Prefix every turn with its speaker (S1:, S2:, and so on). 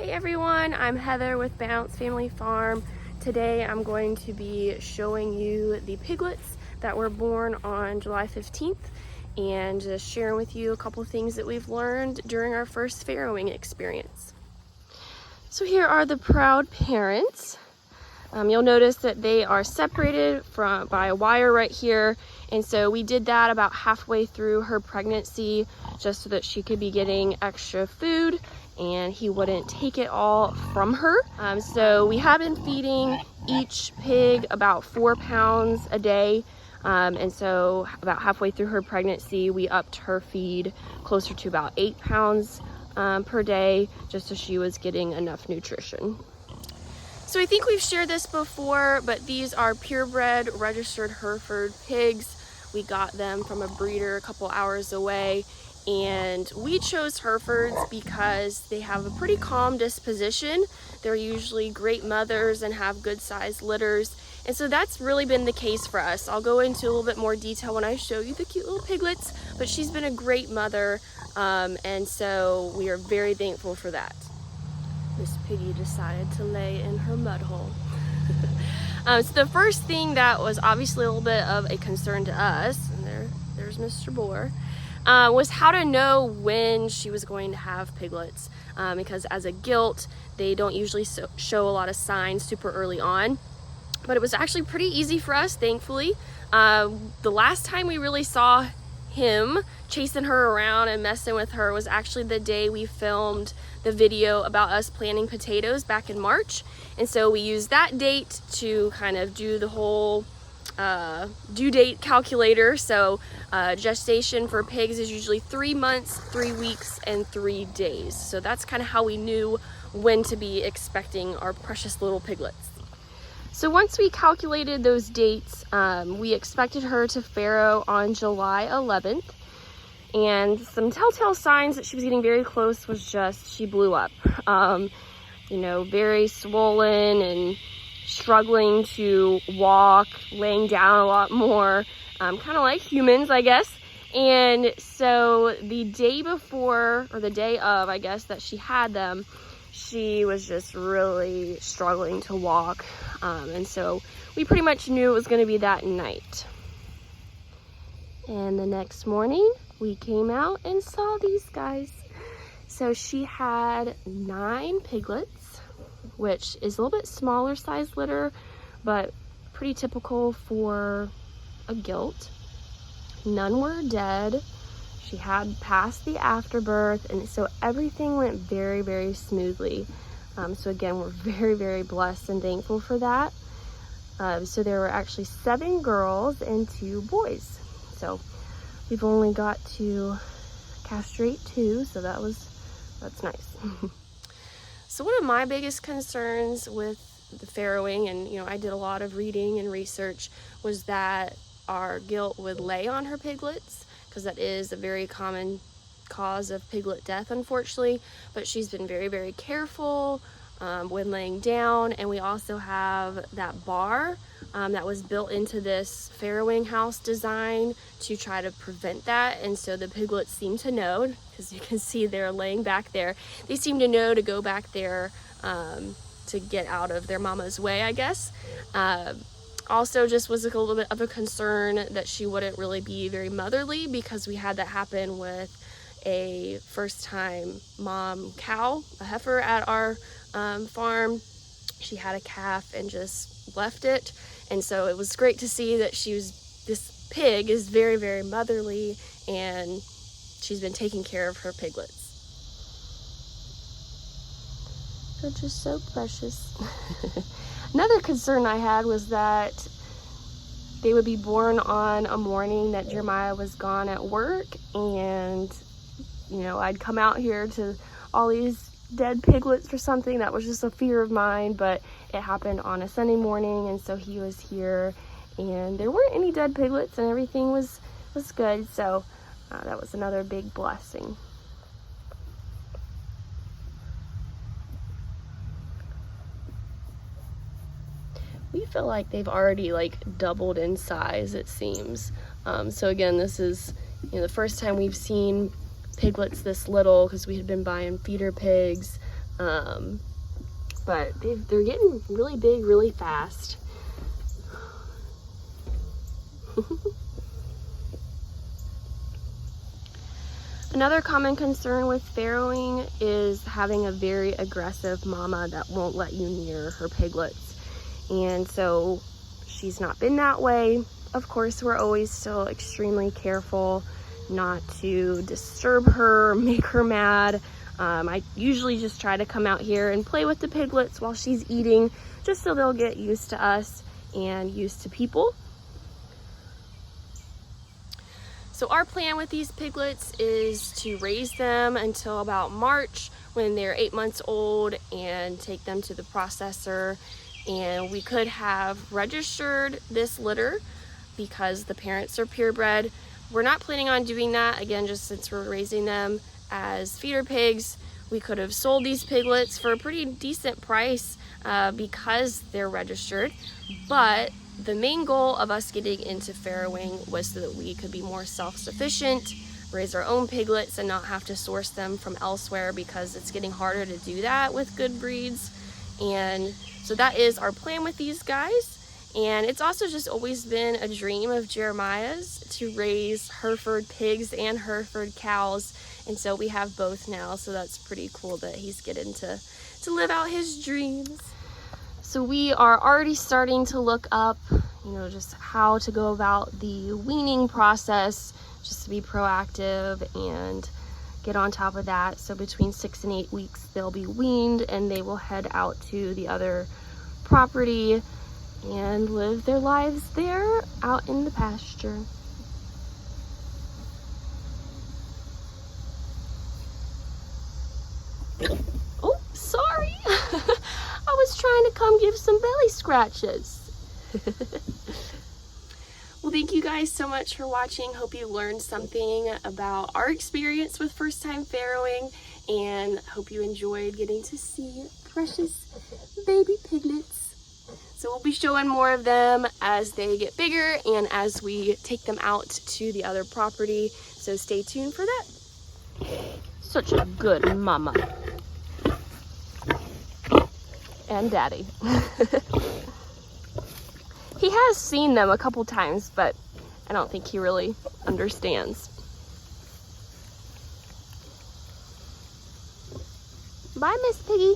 S1: Hey everyone, I'm Heather with Bounce Family Farm. Today I'm going to be showing you the piglets that were born on July 15th and just sharing with you a couple of things that we've learned during our first farrowing experience. So here are the proud parents. You'll notice that they are separated by a wire right here, and so we did that about halfway through her pregnancy just so that she could be getting extra food and he wouldn't take it all from her. So we have been feeding each pig about 4 pounds a day, and so about halfway through her pregnancy we upped her feed closer to about 8 pounds per day, just so she was getting enough nutrition. So I think we've shared this before, but these are purebred registered Hereford pigs. We got them from a breeder a couple hours away, and we chose Herefords because they have a pretty calm disposition. They're usually great mothers and have good sized litters, and so that's really been the case for us. I'll go into a little bit more detail when I show you the cute little piglets, but she's been a great mother, and so we are very thankful for that. Miss Piggy decided to lay in her mud hole. So the first thing that was obviously a little bit of a concern to us, and there's Mr. Boar, was how to know when she was going to have piglets, because as a gilt, they don't usually show a lot of signs super early on. But it was actually pretty easy for us, thankfully. The last time we really saw him chasing her around and messing with her was actually the day we filmed the video about us planting potatoes back in March, and so we used that date to kind of do the whole due date calculator. So gestation for pigs is usually 3 months, 3 weeks, and 3 days. So that's kind of how we knew when to be expecting our precious little piglets. So once we calculated those dates, we expected her to farrow on July 11th. And some telltale signs that she was getting very close was just she blew up. You know, very swollen and struggling to walk, laying down a lot more, kind of like humans, I guess. And so the day before, or the day of, I guess, that she had them, she was just really struggling to walk. And so we pretty much knew it was going to be that night. And the next morning, we came out and saw these guys. So she had 9 piglets, which is a little bit smaller size litter, but pretty typical for a gilt. None were dead. She had passed the afterbirth, and so everything went very, very smoothly. So again, we're very, very blessed and thankful for that. So there were actually 7 girls and 2 boys. So we've only got to castrate 2, so that's nice. So one of my biggest concerns with the farrowing, and you know, I did a lot of reading and research, was that our gilt would lay on her piglets, because that is a very common cause of piglet death, unfortunately. But she's been very, very careful when laying down, and we also have that bar that was built into this farrowing house design to try to prevent that. And so the piglets seem to know, because you can see they're laying back there, they seem to know to go back there to get out of their mama's way, I guess. Also just was a little bit of a concern that she wouldn't really be very motherly, because we had that happen with a first-time mom cow, a heifer at our farm. She had a calf and just left it, and so it was great to see that this pig is very, very motherly, and she's been taking care of her piglets. They're just so precious. Another concern I had was that they would be born on a morning that Jeremiah was gone at work, and you know, I'd come out here to all these dead piglets or something. That was just a fear of mine, but it happened on a Sunday morning, and so he was here and there weren't any dead piglets and everything was good. So that was another big blessing. We feel like they've already doubled in size, it seems. So again, this is the first time we've seen piglets this little, because we had been buying feeder pigs But they're getting really big really fast. Another common concern with farrowing is having a very aggressive mama that won't let you near her piglets. And so she's not been that way. Of course, we're always still extremely careful not to disturb her or make her mad. I usually just try to come out here and play with the piglets while she's eating, just so they'll get used to us and used to people. So our plan with these piglets is to raise them until about March when they're 8 months old and take them to the processor. And we could have registered this litter because the parents are purebred. We're not planning on doing that, again, just since we're raising them as feeder pigs. We could have sold these piglets for a pretty decent price because they're registered, but the main goal of us getting into farrowing was so that we could be more self-sufficient, raise our own piglets, and not have to source them from elsewhere, because it's getting harder to do that with good breeds. And so that is our plan with these guys. And it's also just always been a dream of Jeremiah's to raise Hereford pigs and Hereford cows. And so we have both now, so that's pretty cool that he's getting to live out his dreams. So we are already starting to look up, just how to go about the weaning process, just to be proactive and get on top of that. So between 6 and 8 weeks, they'll be weaned and they will head out to the other property and live their lives there out in the pasture. Oh, sorry. I was trying to come give some belly scratches. Well, thank you guys so much for watching. Hope you learned something about our experience with first-time farrowing, and hope you enjoyed getting to see precious baby piglets. So we'll be showing more of them as they get bigger and as we take them out to the other property. So stay tuned for that. Such a good mama. And daddy. He has seen them a couple times, but I don't think he really understands. Bye, Miss Piggy.